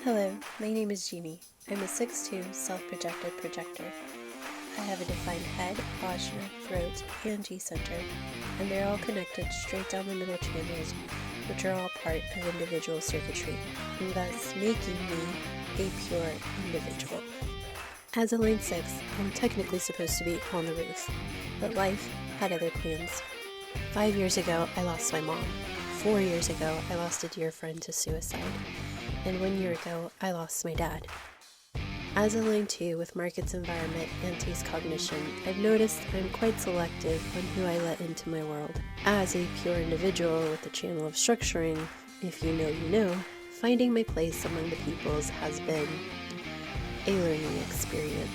Hello, my name is Jeannie. I'm a 6'2" self-projected projector. I have a defined head, posture, throat, and G-center, and they're all connected straight down the middle channels, which are all part of individual circuitry, thus making me a pure individual. As a line 6, I'm technically supposed to be on the roof, but life had other plans. 5 years ago, I lost my mom. 4 years ago, I lost a dear friend to suicide. And 1 year ago, I lost my dad. As a line 2 with markets environment and taste cognition, I've noticed I'm quite selective on who I let into my world. As a pure individual with a channel of structuring, if you know, you know, finding my place among the peoples has been a learning experience.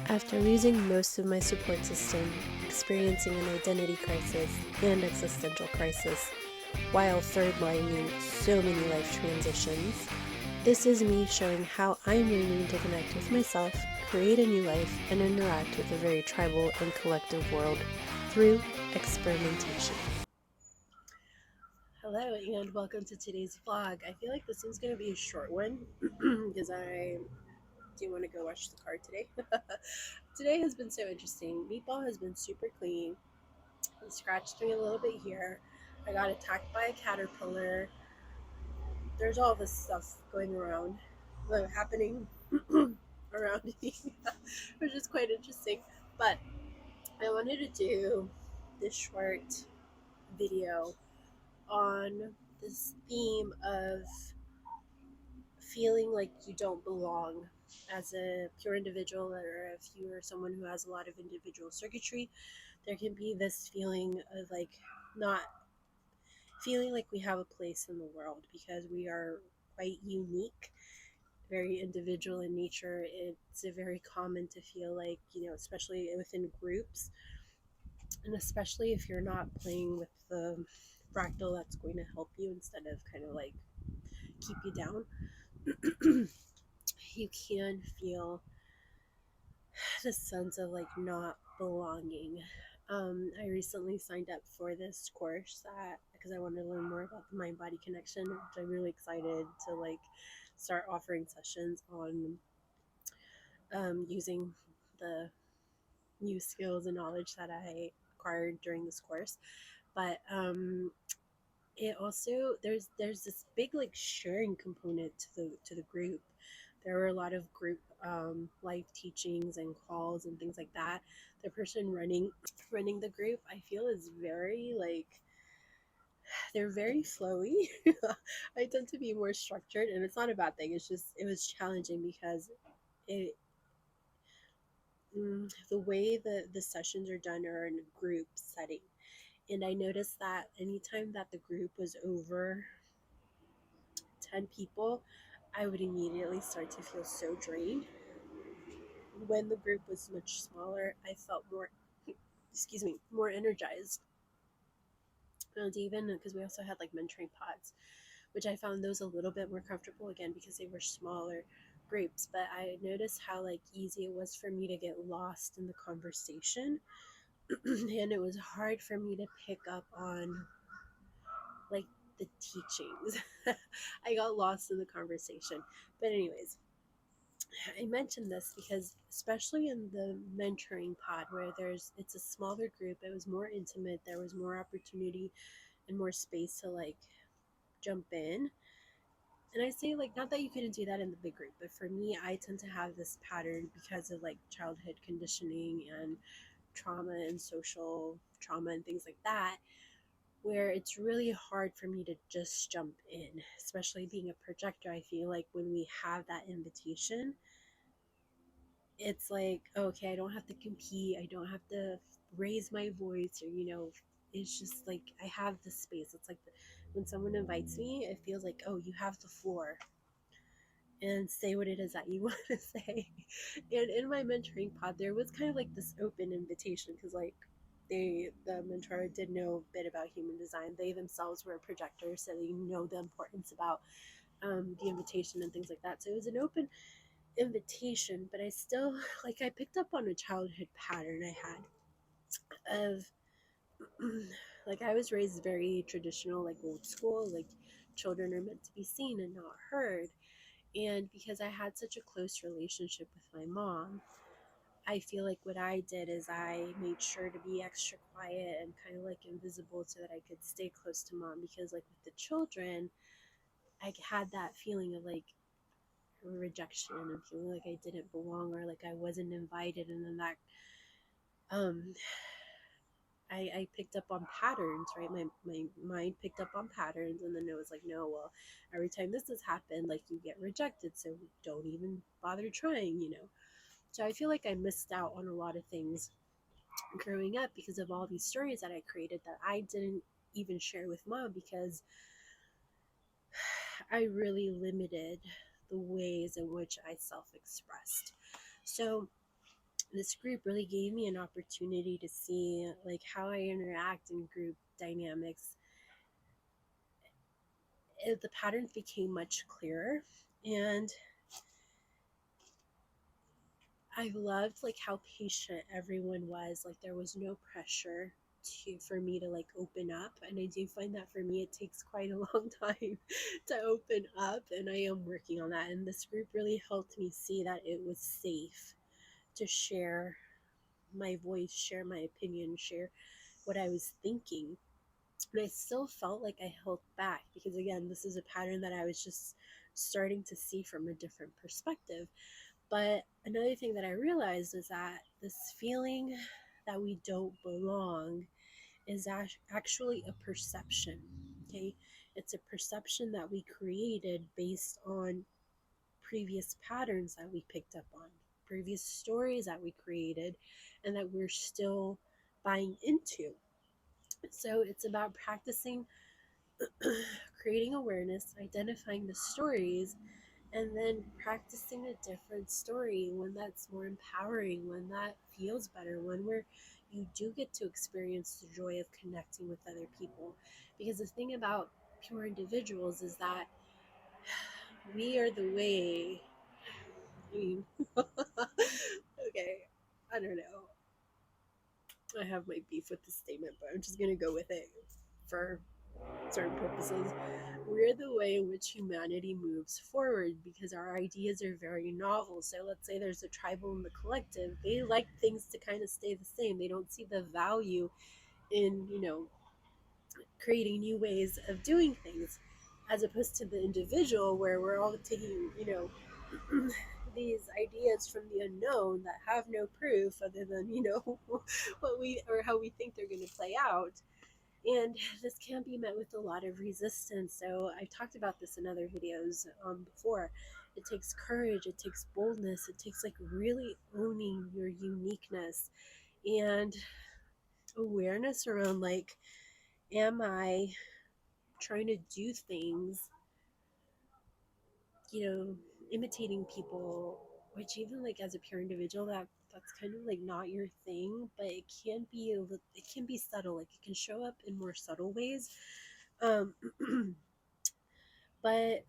After losing most of my support system, experiencing an identity crisis and existential crisis, while third-lining so many life transitions, this is me showing how I'm learning to connect with myself, create a new life, and interact with a very tribal and collective world through experimentation. Hello and welcome to today's vlog. I feel like this one's going to be a short one because I do want to go wash the car today. Today has been so interesting. Meatball has been super clean. He scratched me a little bit here. I got attacked by a caterpillar. There's all this stuff going around, happening around me, which is quite interesting. But I wanted to do this short video on this theme of feeling like you don't belong as a pure individual, or if you are someone who has a lot of individual circuitry, there can be this feeling of like not feeling like we have a place in the world because we are quite unique, very individual in nature. It's very common to feel like, especially within groups, and especially if you're not playing with the fractal that's going to help you instead of kind of like keep you down, you can feel the sense of like not belonging. I recently signed up for this course because I wanted to learn more about the mind body connection, which I'm really excited to like start offering sessions on using the new skills and knowledge that I acquired during this course. But it also there's this big like sharing component to the group. There were a lot of group live teachings and calls and things like that. The person running the group, I feel, is very like they're very flowy. I tend to be more structured, and it's not a bad thing. It's just it was challenging because it the way the sessions are done are in a group setting. And I noticed that anytime that the group was over 10 people, I would immediately start to feel so drained. When the group was much smaller, I felt more, excuse me, more energized. And even because we also had like mentoring pods, which I found those a little bit more comfortable again because they were smaller groups. But I noticed how like easy it was for me to get lost in the conversation. And it was hard for me to pick up on like the teachings. I got lost in the conversation. But anyways, I mentioned this because especially in the mentoring pod where it's a smaller group, it was more intimate, there was more opportunity and more space to like jump in. And I say like not that you couldn't do that in the big group, but for me I tend to have this pattern because of like childhood conditioning and trauma and social trauma and things like that, where it's really hard for me to just jump in, especially being a projector. I feel like when we have that invitation, it's like, okay, I don't have to compete, I don't have to raise my voice, or it's just like I have the space. It's like when someone invites me, it feels like, oh, you have the floor and say what it is that you want to say. And in my mentoring pod, there was kind of like this open invitation because like the mentor did know a bit about human design. They themselves were projectors, so they know the importance about the invitation and things like that. So it was an open invitation, but I still like I picked up on a childhood pattern I had of like I was raised very traditional, like old school, like children are meant to be seen and not heard. And because I had such a close relationship with my mom, I feel like what I did is I made sure to be extra quiet and kind of like invisible so that I could stay close to mom. Because, like, with the children, I had that feeling of like rejection and feeling like I didn't belong or like I wasn't invited. And then that, um, I picked up on patterns, right? My mind picked up on patterns, and then it was like, no, well, every time this has happened, like, you get rejected, so don't even bother trying, you know? So I feel like I missed out on a lot of things growing up because of all these stories that I created that I didn't even share with mom because I really limited the ways in which I self expressed. So this group really gave me an opportunity to see like how I interact in group dynamics. The patterns became much clearer, and I loved like how patient everyone was. Like, there was no pressure for me to like open up, and I do find that for me it takes quite a long time to open up, and I am working on that. And this group really helped me see that it was safe to share my voice, share my opinion, share what I was thinking. And I still felt like I held back because, again, this is a pattern that I was just starting to see from a different perspective. But another thing that I realized is that this feeling that we don't belong is actually a perception. Okay. It's a perception that we created based on previous patterns that we picked up on, previous stories that we created, and that we're still buying into. So it's about practicing creating awareness, identifying the stories, and then practicing a different story, one that's more empowering, one that feels better, one where you do get to experience the joy of connecting with other people. Because the thing about pure individuals is that we are the way. I mean, okay, I don't know. I have my beef with this statement, but I'm just gonna go with it for certain purposes. We're the way in which humanity moves forward because our ideas are very novel. So let's say there's a tribal and the collective. They like things to kind of stay the same. They don't see the value in, creating new ways of doing things, as opposed to the individual where we're all taking, these ideas from the unknown that have no proof other than, what we or how we think they're going to play out. And this can be met with a lot of resistance. So I've talked about this in other videos before. It takes courage, it takes boldness, it takes like really owning your uniqueness and awareness around like, am I trying to do things, imitating people, which even like as a pure individual, that's kind of like not your thing, but it can be subtle. Like, it can show up in more subtle ways. Um, But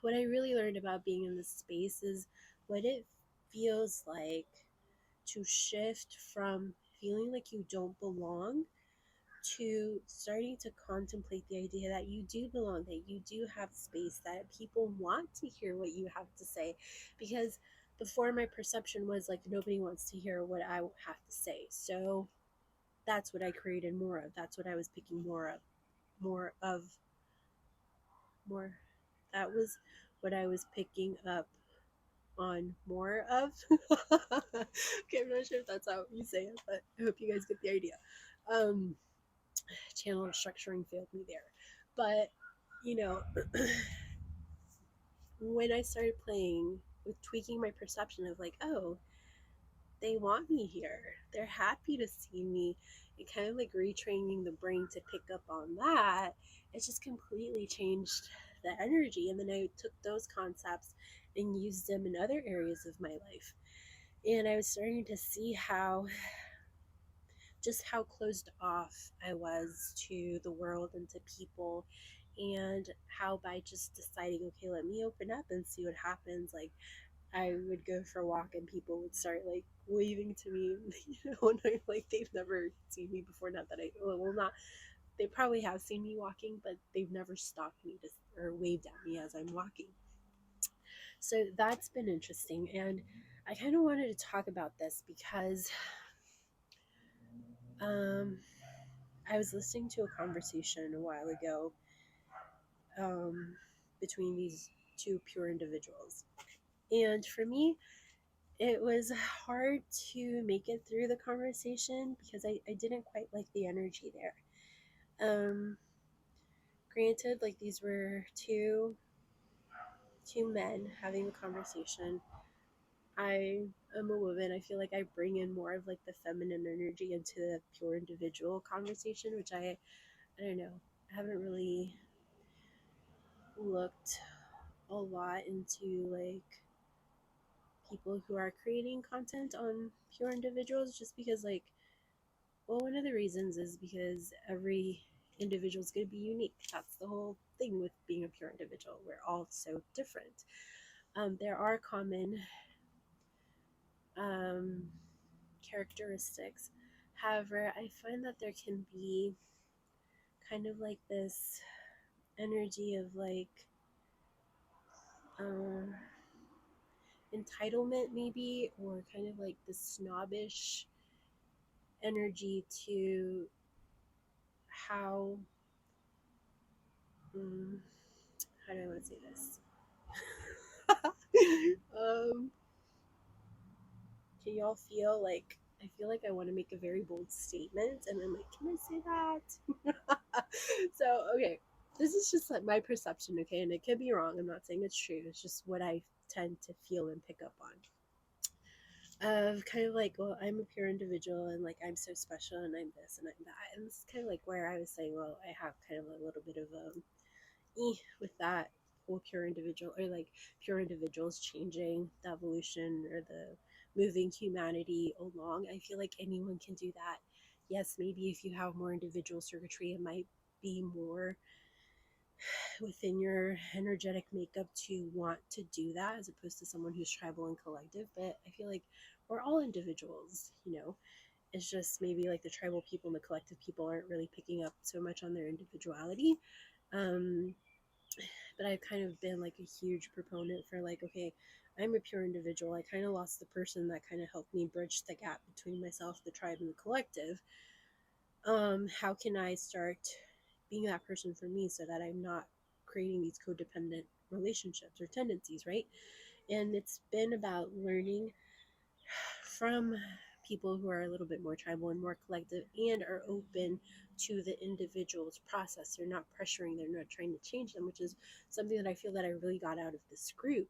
what I really learned about being in this space is what it feels like to shift from feeling like you don't belong to starting to contemplate the idea that you do belong, that you do have space, that people want to hear what you have to say. Because before, my perception was like nobody wants to hear what I have to say. So that's what I created more of. That's what I was picking more of, more. That was what I was picking up on more of. Okay, I'm not sure if that's how you say it, but I hope you guys get the idea. Um, Channel structuring failed me there. But, you know, when I started playing with tweaking my perception of like, oh, they want me here, they're happy to see me, and kind of like retraining the brain to pick up on that, it just completely changed the energy. And then I took those concepts and used them in other areas of my life. And I was starting to see how closed off I was to the world and to people, and how by just deciding, okay, let me open up and see what happens, like, I would go for a walk and people would start like waving to me, and I'm like, they've never seen me before. Not that not, they probably have seen me walking, but they've never stopped me or waved at me as I'm walking. So that's been interesting. And I kind of wanted to talk about this because um, I was listening to a conversation a while ago um, between these two pure individuals. And for me, it was hard to make it through the conversation because I didn't quite like the energy there. Um, Granted, like these were two men having a conversation. I am a woman. I feel like I bring in more of like the feminine energy into the pure individual conversation, which I don't know. I haven't really looked a lot into like people who are creating content on pure individuals just because like well one of the reasons is because every individual is going to be unique. That's the whole thing with being a pure individual. We're all so different. There are common um, characteristics. However, I find that there can be kind of like this energy of like um, entitlement, maybe, or kind of like the snobbish energy to how, um, how do I want to say this? um, can y'all feel like I feel like I want to make a very bold statement, and I'm like, can I say that? So, okay, this is just like my perception, okay, and it could be wrong. I'm not saying it's true. It's just what I tend to feel and pick up on. Of kind of like, well, I'm a pure individual, and like I'm so special, and I'm this and I'm that, and it's kind of like where I was saying, well, I have kind of a little bit of with that whole pure individual or like pure individuals changing the evolution or the moving humanity along. I feel like anyone can do that. Yes, maybe if you have more individual circuitry, it might be more within your energetic makeup to want to do that as opposed to someone who's tribal and collective. But I feel like we're all individuals, you know. It's just maybe like the tribal people and the collective people aren't really picking up so much on their individuality. Um, but I've kind of been like a huge proponent for like, okay, I'm a pure individual. I kind of lost the person that kind of helped me bridge the gap between myself, the tribe, and the collective. How can I start being that person for me so that I'm not creating these codependent relationships or tendencies, right? And it's been about learning from people who are a little bit more tribal and more collective and are open to the individual's process. They're not pressuring, they're not trying to change them, which is something that I feel that I really got out of this group.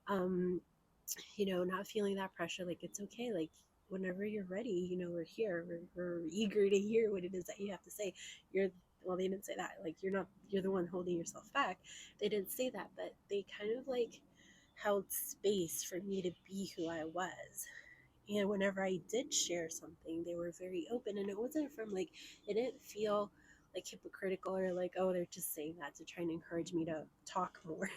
Um, not feeling that pressure, like it's okay, like whenever you're ready, we're here, we're eager to hear what it is that you have to say. You're well, they didn't say that, like you're the one holding yourself back. They didn't say that, but they kind of like held space for me to be who I was. And whenever I did share something, they were very open. And it wasn't from like, it didn't feel like hypocritical or like, oh, they're just saying that to try and encourage me to talk more.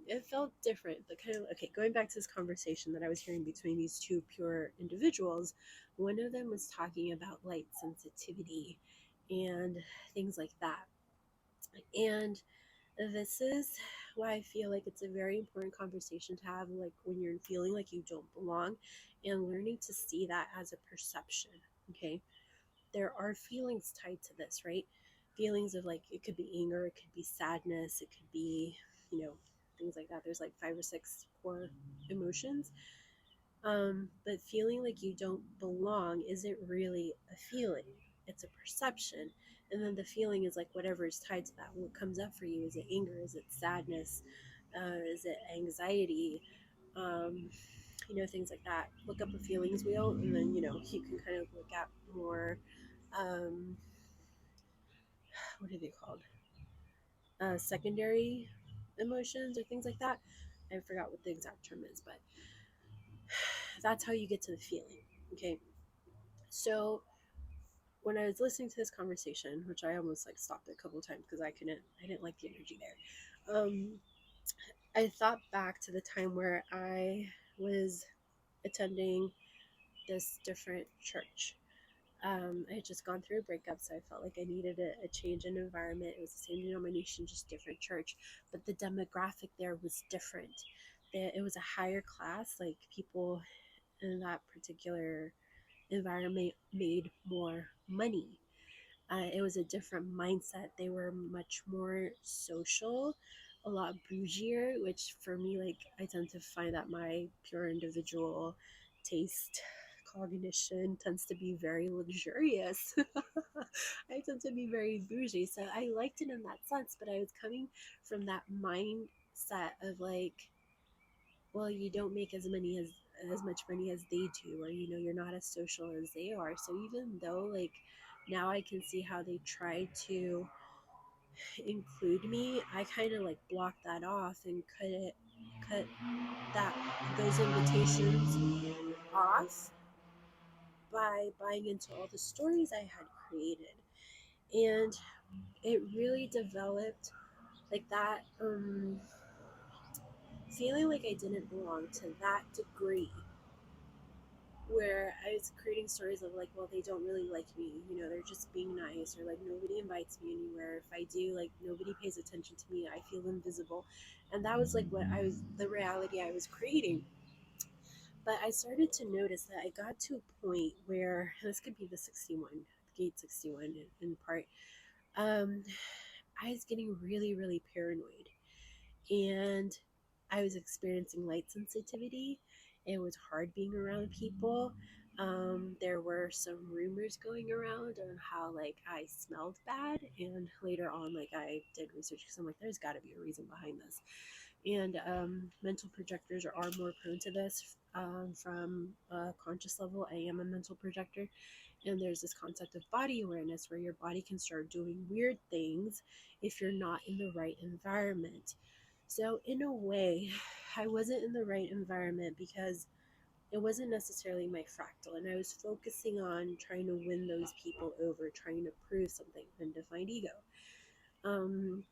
It felt different. But kind of, okay, going back to this conversation that I was hearing between these two pure individuals, one of them was talking about light sensitivity and things like that. And this is why I feel like it's a very important conversation to have, like when you're feeling like you don't belong and learning to see that as a perception. Okay. There are feelings tied to this, right? Feelings of like, it could be anger, it could be sadness, it could be, things like that. There's like 5 or 6 core emotions. But feeling like you don't belong isn't really a feeling, it's a perception. And then the feeling is like whatever is tied to that. What comes up for you? Is it anger? Is it sadness? Is it anxiety? Um, things like that. Look up a feelings wheel, and then, you can kind of look at more, um, what are they called? Secondary emotions or things like that. I forgot what the exact term is, but that's how you get to the feeling. Okay. So when I was listening to this conversation, which I almost like stopped a couple of times because I didn't like the energy there. I thought back to the time where I was attending this different church. I had just gone through a breakup, so I felt like I needed a change in environment. It was the same denomination, just different church, but the demographic there was different. It was a higher class, like people in that particular environment made more money. It was a different mindset. They were much more social, a lot bougier, which for me, like, I tend to find that my pure individual taste cognition tends to be very luxurious. I tend to be very bougie. So I liked it in that sense, but I was coming from that mindset of like, well, you don't make as much money as they do, or you're not as social as they are. So even though, like, now I can see how they try to include me, I kind of like blocked that off and cut that those invitations off by buying into all the stories I had created. And it really developed like that feeling like I didn't belong to that degree, where I was creating stories of like, well, they don't really like me, they're just being nice, or like nobody invites me anywhere. If I do, like nobody pays attention to me. I feel invisible. And that was like the reality I was creating. But I started to notice that I got to a point where this could be the 61, gate 61 in part. Um, I was getting really, really paranoid, and I was experiencing light sensitivity. It was hard being around people. There were some rumors going around on how like I smelled bad, and later on, like I did research because I'm like, there's got to be a reason behind this. And mental projectors are more prone to this from a conscious level. I am a mental projector, and there's this concept of body awareness where your body can start doing weird things if you're not in the right environment. So, in a way, I wasn't in the right environment because it wasn't necessarily my fractal, and I was focusing on trying to win those people over, trying to prove something, undefined ego. Um,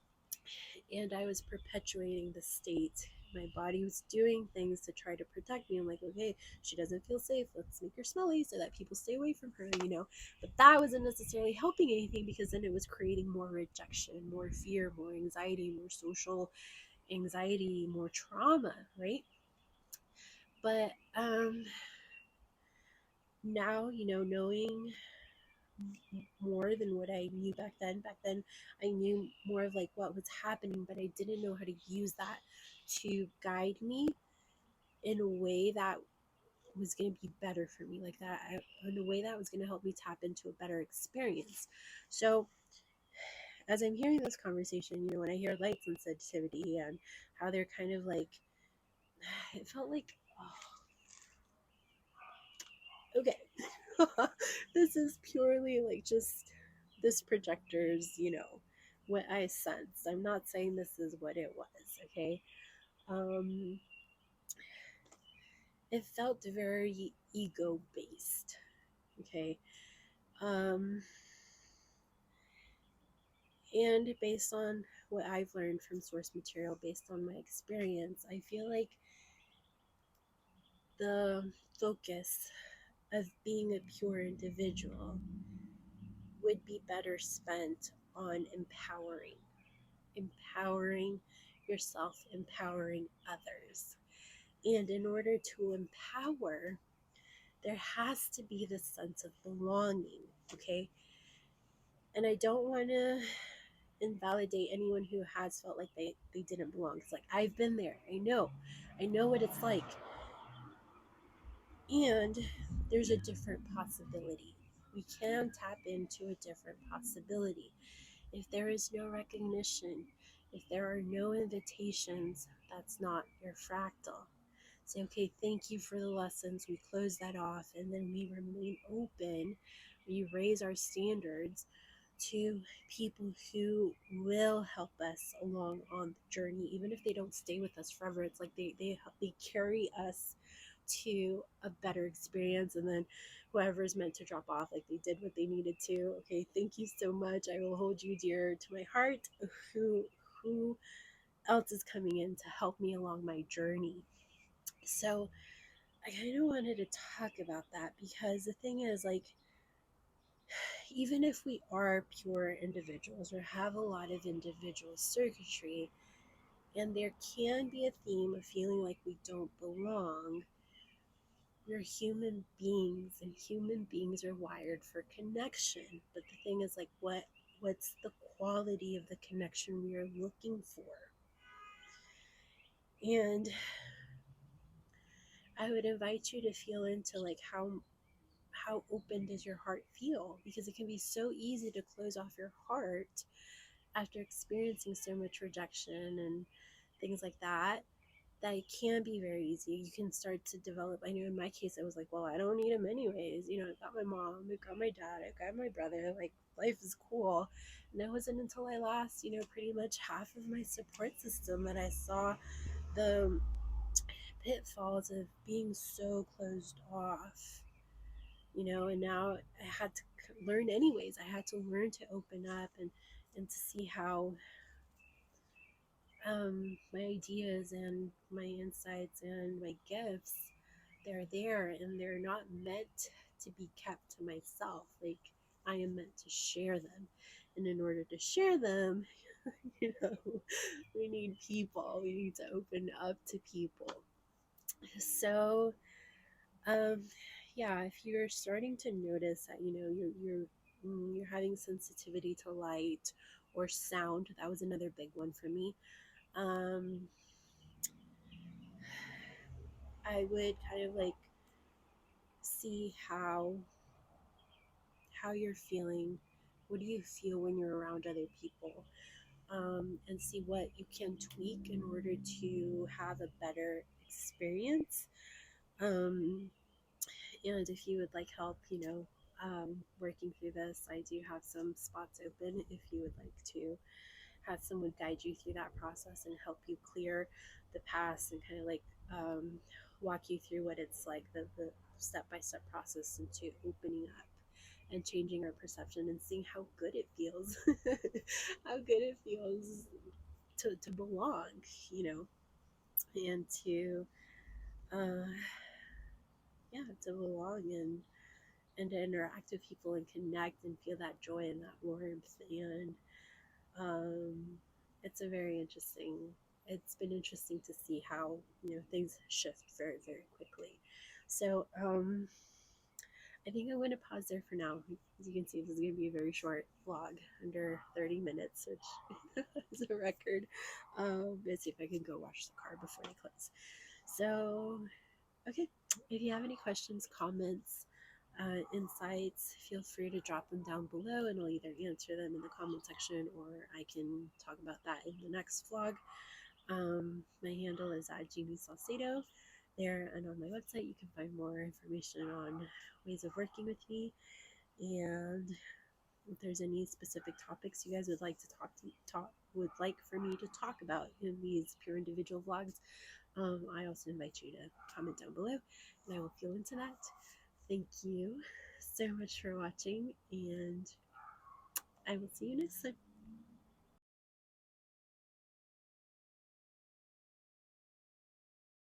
and I was perpetuating the state. My body was doing things to try to protect me. I'm like, okay, she doesn't feel safe. Let's make her smelly so that people stay away from her. But that wasn't necessarily helping anything, because then it was creating more rejection, more fear, more anxiety, more social anxiety, more trauma, right? But now, knowing more than what I knew back then. Back then, I knew more of like what was happening, but I didn't know how to use that to guide me in a way that was going to be better for me, like that, in a way that was going to help me tap into a better experience. So, as I'm hearing this conversation, when I hear light sensitivity and how they're kind of like, it felt like, oh, okay, this is purely like just this projector's, what I sense. I'm not saying this is what it was, okay? Um, it felt very ego based, okay? Um, and based on what I've learned from source material, based on my experience, I feel like the focus of being a pure individual would be better spent on empowering yourself, empowering others. And in order to empower, there has to be this sense of belonging, okay? And I don't want to invalidate anyone who has felt like they didn't belong. It's like, I've been there. I know what it's like. And there's a different possibility. We can tap into a different possibility. If there is no recognition, if there are no invitations, that's not your fractal. Say, okay, thank you for the lessons. We close that off, and then we remain open. We raise our standards to people who will help us along on the journey, even if they don't stay with us forever. It's like they carry us to a better experience, and then whoever's meant to drop off, like they did what they needed to. Okay, thank you so much. I will hold you dear to my heart. Who else is coming in to help me along my journey? So I kind of wanted to talk about that, because the thing is, like, even if we are pure individuals or have a lot of individual circuitry, and there can be a theme of feeling like we don't belong, we're human beings, and human beings are wired for connection. But the thing is, like, what's the quality of the connection we are looking for? And I would invite you to feel into like how open does your heart feel, because it can be so easy to close off your heart after experiencing so much rejection and things like that. That it can be very easy. You can start to develop. I know in my case, I was like, well, I don't need him anyways. You know, I got my mom, I got my dad, I got my brother. Like, life is cool. And it wasn't until I lost, pretty much half of my support system that I saw the pitfalls of being so closed off. And now I had to learn anyways. I had to learn to open up and to see how my ideas and my insights and my gifts, they're there, and they're not meant to be kept to myself. Like, I am meant to share them, and in order to share them, you know we need people. We need to open up to people. So yeah, if you're starting to notice that you're having sensitivity to light or sound, that was another big one for me. um I would kind of like see how you're feeling. What do you feel when you're around other people? And see what you can tweak in order to have a better experience. Um, and if you would like help, working through this, I do have some spots open if you would like to have someone guide you through that process and help you clear the past and kind of like walk you through what it's like, the step-by-step process into opening up and changing our perception and seeing how good it feels. How good it feels to belong, you know and to uh yeah, to belong and to interact with people and connect and feel that joy and that warmth. And um, it's a very interesting. It's been interesting to see how things shift very, very quickly. So I think I'm going to pause there for now. As you can see, this is going to be a very short vlog, under 30 minutes, which is a record. Let's see if I can go wash the car before they close. So, okay, if you have any questions, comments, insights, feel free to drop them down below, and I'll either answer them in the comment section or I can talk about that in the next vlog. My handle is at Jeannie Salcedo there, and on my website you can find more information on ways of working with me. And if there's any specific topics you guys would like to would like for me to talk about in these pure individual vlogs, I also invite you to comment down below, and I will feel into that. Thank you so much for watching, and I will see you next time.